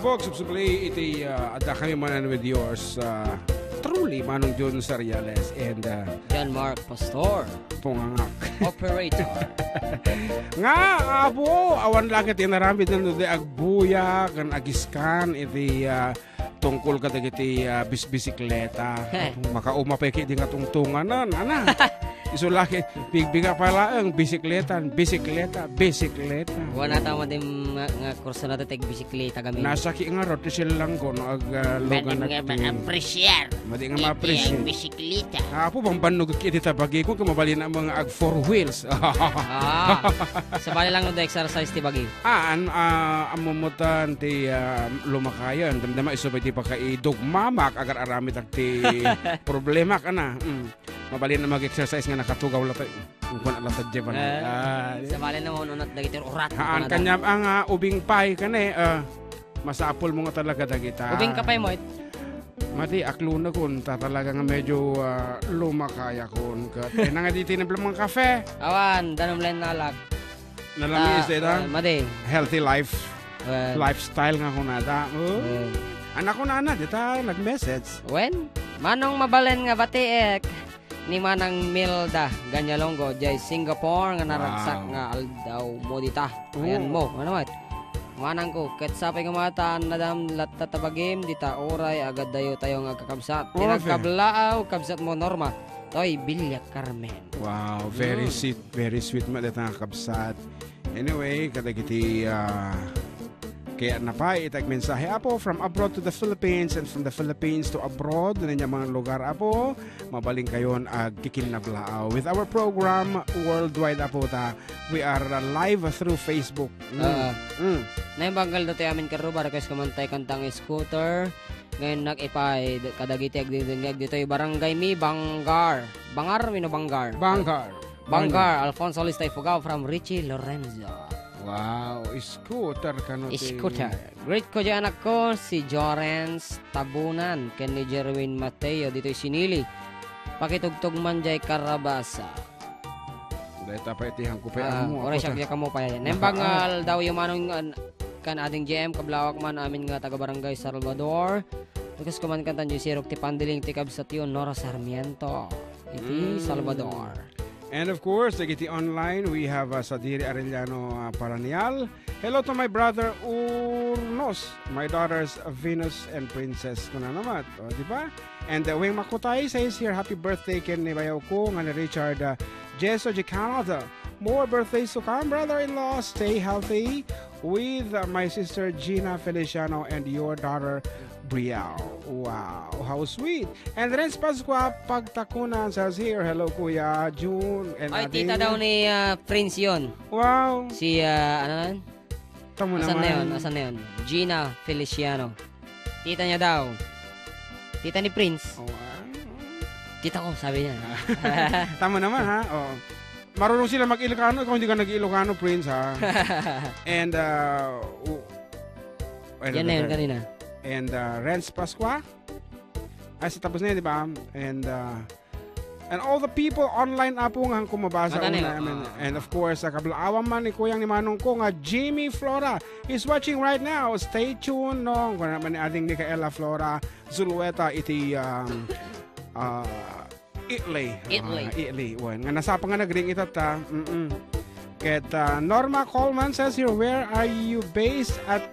folks, subsubli iti ada kami manan with yours truly Manong John Sariales and John Mark Pastor pungangak operator nga abo awan langit inaramid na de agbuya kan agiskan iti tungkol kada iti bisikleta makauma pa di nga tungtunganan ana isulaki bigbiga pala ang bisikleta. Wala tama din nga kurso na teg bisikleta kami. Nasa ki nga rot sila lang ko no ag lugan na appreciate. Madi nga ma-appreciate bisikleta. Apo bang banog kiti tabagi ko kumabali na mga ag four wheels. Sabali lang no exercise ti bagi. Amumutan ti lumakayan damdama iso ti pa kay dugmamak agar aramid ti problema kana. Mabali na mag-exercise nga nakatugaw latay. Kung alatad jeban. Sabali na mo nunat dagiti urat. Kanyam ang ubing pay kane masapol mo nga talaga dagita. Ubing kapay mo Mati aklo na kun talaga nga medyo lumakaya kun kat. Nga dito na mga kafe. Awan danom len nalak. Nalami is ita. Madi. Healthy life. Lifestyle nga kun nada. Anak ko na dita nag-message. When manong mabalen nga batiek ni Manang Milda Ganyalongo jay Singapore nga naragsak nga aldaw mo dita. Ayan mo, ano mat? Manang ko, ket sapay nga mataan nadam lattatabagim dita oray agad dayo tayo nga kakabsat. Tinagkablaaw kabsat mo Norma. Toy Bilya Carmen. Wow, very sweet mo dita nga kabsat. Anyway, kadagiti kaya napay itag mensahe apo from abroad to the Philippines and from the Philippines to abroad na mga lugar apo mabaling kayon ag kikinnablaaw with our program worldwide apo ta we are live through Facebook. Naibanggal dati amin karubar kasi kumantay kantang scooter ngayon nag-ipay kadagiti ag dito yung barangay mi Bangar Alfonso Listay Fugao from Richie Lorenzo. Wow, scooter kano Scooter. Great ko dyan anak ko, si Jorens Tabunan, ken ni Jerwin Mateo, dito'y sinili. Pakitugtog man jay Karabasa. Dahil tapay itihang kupay mo. Oray siya kamo pa yan. Nembangal daw yung manong kan ading GM, kablawak man amin nga taga-barangay Salvador. Tukas kuman kantan yung sirok ti pandiling ti kabsatyon Nora Sarmiento. Iti Salvador. And of course, nagiti online, we have Sadiri Arellano Paranial. Hello to my brother Urnos, my daughters Venus and Princess. Kuna naman, di ba? And Wing Makutay says here, happy birthday ken ni bayaw ko nga ni Richard Jeso de Canada. More birthdays to come, brother-in-law. Stay healthy with my sister Gina Feliciano and your daughter Brielle. Wow, how sweet. And Renz Pasqua Pagtakunan says here, hello Kuya June. And ay, tita daw ni Prince yun. Wow. Si, ano? Tamo Asan na yun? Gina Feliciano. Tita niya daw. Tita ni Prince. Tita ko, sabi niya. Tama naman, ha? Oo. Marunong sila mag-Ilocano, kung hindi ka nag-Ilocano, Prince, ha? And, yan na yun kanina. And Renz Pasqua. Ay, tapos na yun, di ba? And all the people online po nga kumabasa una. And of course, kablaawan man ni Kuyang ni Manong ko nga Jimmy Flora is watching right now. Stay tuned, no? Kung naman ni ating Micaela Flora Zulueta iti Italy. Nga nasapa nga nagring itata. Ket Norma Coleman says here, where are you based at?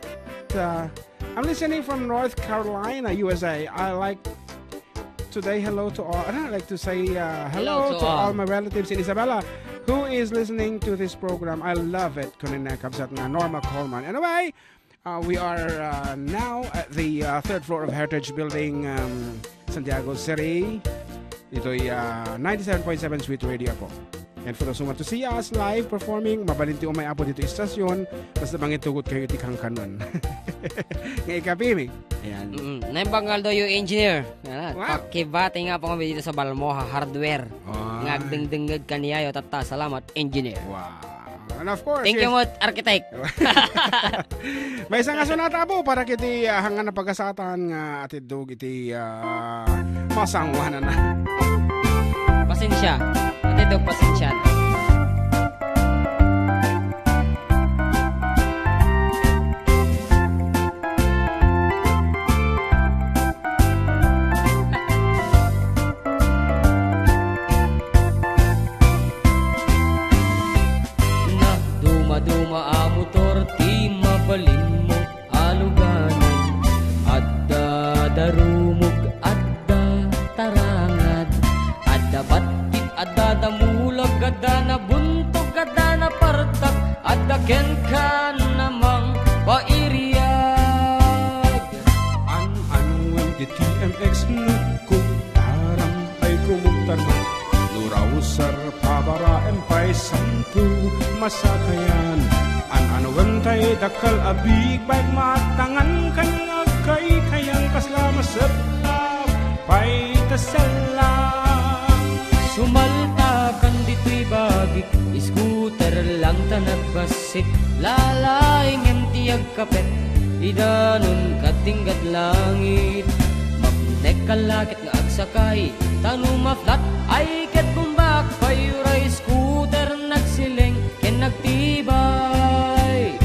I'm listening from North Carolina, USA. I like to say hello to all. I like to say hello to all my relatives in Isabela who is listening to this program. I love it. Kunina kabsat na Norma Coleman. Anyway, we are now at the third floor of Heritage Building, Santiago City. Ito'y 97.7 Sweet Radio po. And for those who want to see us live performing, mabalinti umay apo dito istasyon, basta bangit tugot kayo tikang kanon. Nga ikapimi. Ayan. Naimbangal daw yung engineer. Pakibati nga po kami dito sa Balmoha Hardware. Ngagdengdengag kaniyayo tata. Salamat, engineer. Wow. And of course, thank you, architect. May isang asunata po para kiti hangan na pagkasatan nga atidog iti masangwanan na. Pasensya. Atidog pasensya na. ken ka namang pairiyag. An-anwen di TMX nukong taram ay kumugtar mo. Luraw sar pabara empay santu masakayan. An-anwen tay dakal abig baik matangan kanyang kay kayang kaslama sebab pay tasalam. Sumalta kan dito'y bagik, scooter lang ta nagbasit. Lalaing tiyag kapet, idanon katinggat langit. Mapnek kalakit nga agsakay, tanong maflat ay ket bumbak. Payuray scooter nagsileng, ken nagtibay.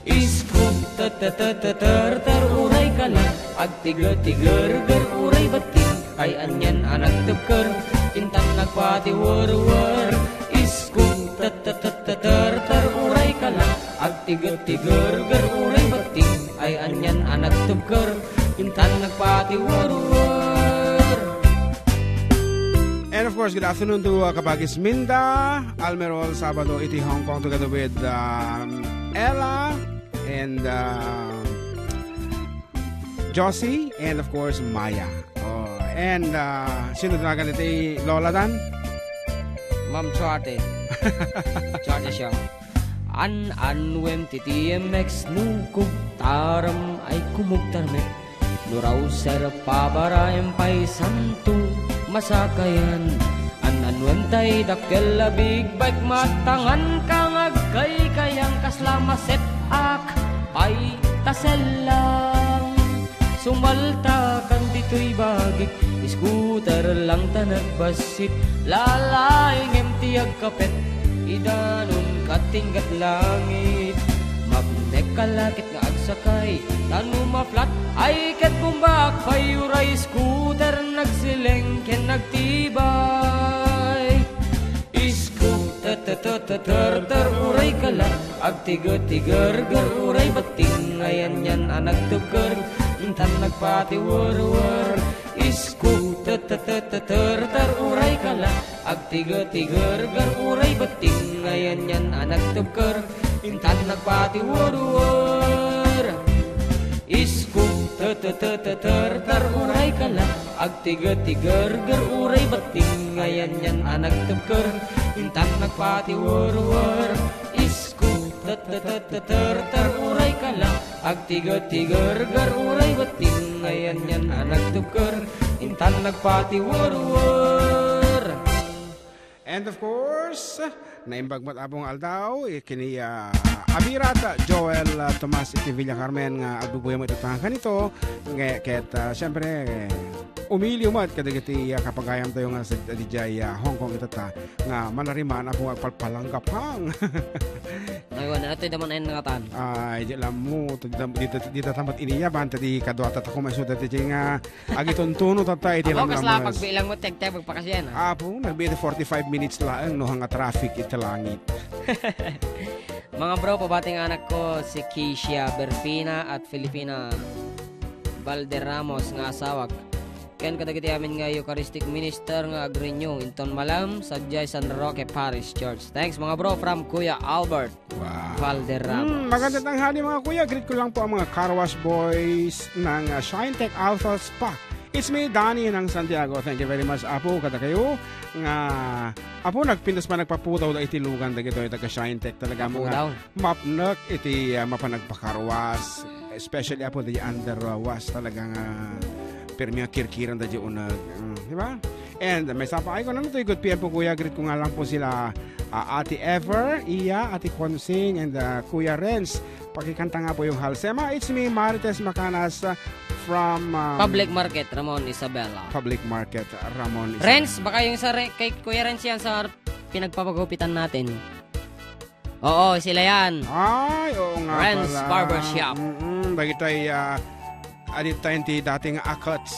Iskog tatatatar uray ka lang, agtiga-tigar-gar uray bating. Ay anyan anak tebker, intang nagpatiwar-war. Iskog tatatatar uray ka lang, agtiga-tigar-gar uray bating. Ay anyan anak tebker, intang nagpatiwar-war. And of course, good afternoon to Kabagis Minda, Almerol, Sabado, iti Hong Kong, together with Ella and Josie, and of course, Maya. And sino tinagan iti Lola Dan? Ma'am Charte. Charte siya. An-anwem ti TMX nukog taram ay kumugtarme. Nuraw ser pabara empay santo masakayan. An-anwem tay dakkel labig baik matangan kang agkay kayang kaslama set ak ay taselang. Sumalta kan dito'y bagik, scooter lang ta nagbasit. Lalaing tiyag kapet, idanon katinggat langit. Mapnek kalakit nga agsakay, tanong maflat ay ket bumbak. Payuray scooter nagsileng, ken nagtibay. Isko tatatatar uray kala, agtiga-tigar-gar uray bating. Ayan yan anak tebker, intan nagpatiwar-war. Isko tatatatar uray kala, agtiga-tigar-gar uray bating. Ayan yan anak tebker, intan nagpatiwar-war. Isko tatatatar uray kala, agtiga-tigar-gar uray bating. Ayan yan anak tebker, intan nagpatiwar-war. Isko tatatatar uray kala, agtiga-tigar-gar uray bating. Ayan yan anak tebker, intan nagpatiwar-war. And of course, naimbagmat abong aldaw, kini Abirata Joel Tomas iti Villa Carmen nga agbubuhay mo itutang kanito. Ket siyempre, umili mo at kadagiti kapagayam tayo nga sa DJ Hong Kong itata nga manariman akong agpalpalanggap hang. Ayun, ito yung daman ayun nangatan. Ay, di alam mo, dito tamat iniyaban, tadi kadwata ako may sudat iti nga agituntuno tata iti Ako lang kasla pagbilang mo, teg-teg magpakasyan. Apo, nagbitin 45 minutes lang no hanga traffic iti langit. Mga bro, pabating anak ko si Keisha Berfina at Filipina Valderramos nga asawag. Ken kadagiti amin nga Eucharistic Minister nga agrenyo inton malam sa San Roque Parish Church. Thanks mga bro from Kuya Albert Valderramos. Magandang tanghali mga kuya. Greet ko lang po ang mga car wash boys ng Shine Tech Alpha Spa. It's me, Danny ng Santiago. Thank you very much, Apo. Kada kayo nga Apo nagpintas pa nagpaputaw da iti lugan dagito ita ka Shine Tech talaga mga mapnak iti mapanagpakarwas, especially Apo di underwash talagang permi kirkiran da di unag, di ba? And may sapa ay ko nang ito good PM po kuya. Greet ko nga lang po sila Ate Ever, Iya, Ate Consing, and Kuya Renz. Pakikanta nga po yung Halsema. It's me, Marites Macanas from Public Market, Ramon Isabela. Public Market, Ramon Isabela. Renz, baka yung sa kay Kuya Renz yan sa pinagpapagupitan natin. Oo, sila yan. Ay, oo nga Renz pala. Barbershop. Bagay tayo, adit tayo dating Akots.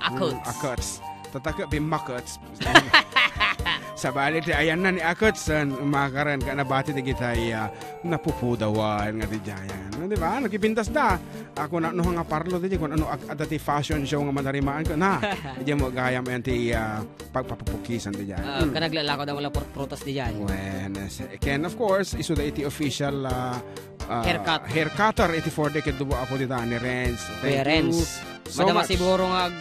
Akots. Akots. Tataka bimakots. Sa bali ti ayan na ni Akots, umakaran ka na bati ti kita napupudawan nga ti jayan. di ba? Nagipintas da. Ako na nga parlo di kung ano adati fashion show nga madarimaan ko na. Di mo gayam ti pagpapupukisan di diyan. Kanaglalako daw wala prutas di diyan. When again of course isu da iti official haircutter iti for decade dubo ako dita ni Renz. Renz. So Madama much. siguro nga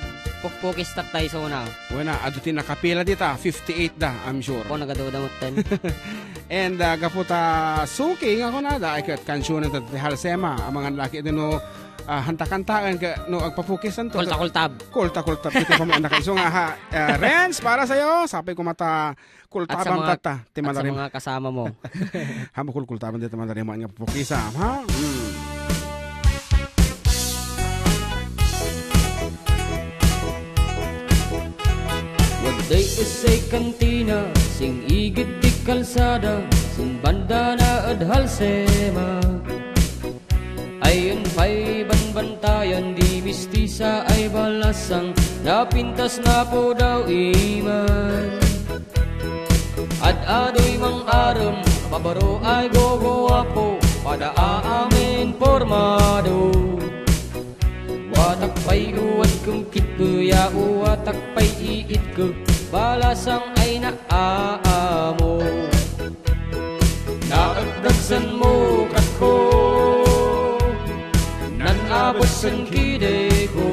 pukpukis tatay so na. Wala, adutin nakapila dita, 58 da, I'm sure. Ako nagadawdamot ten. And gaputa suking ako na da, ikat kansyonan ta ti Halsema, ang mga laki din no hantakantaan ka no agpapukisan to. Kulta-kultab. Kulta-kultab ito pa may anak. So nga ha, Renz, para sa'yo, sabi ko mata kultabang tata. At sa mga kasama mo. Hamakul kultaban dito madarimaan nga papukisam, ha? Waday isay kantina, sing igid di kalsada, sing banda na adhalsema. Ayon pa'y banbantayan, di mistisa ay balasang, napintas na po daw iman. At adoy mang aram, pabaro ay gogowapo, pada aamin formado. Watak pa'y uwat kong kitko, ya uwatak pa'y iit ko, balasang ay naaamo. Naagdagsan mo katko, nanabot san kide ko.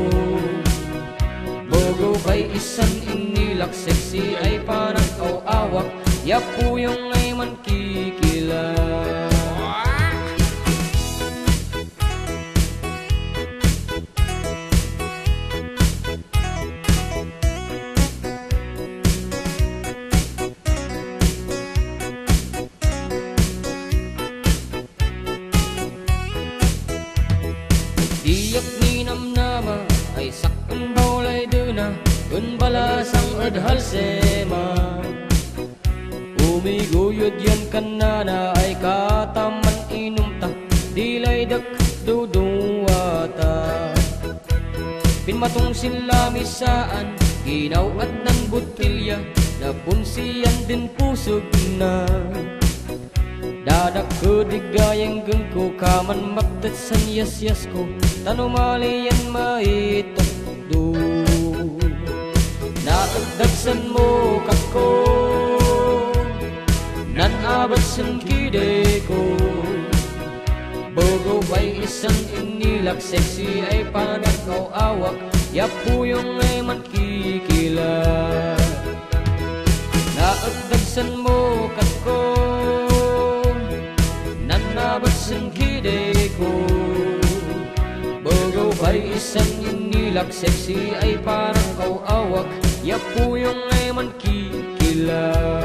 Bogo pa'y isan inilak, sexy ay parang awawak, yapuyong ay man kikilak. Diyak ni namnama ay sakang baulay duna, kun balasang adhalsema. Umiguyod yan kanana ay kataman inumta, dilay dak duduwata. Pinmatong sila misaan, ginaw at nan butilya, napunsiyan din pusog na. Dadak ko digayang gengko, kaman maktat san yas-yas ko, tanumalian maitok do. Naagdagsan mo kako, nanabot san kide ko. Bogo pa'y isang inilak, sexy ay panakaw awak, yapuyong ay man kikilak. Naagdagsan mo kako, nanabot san kide ko. Bogo pa'y isang inilak, sexy ay parang kawawak, yapuyong ay man kikilak.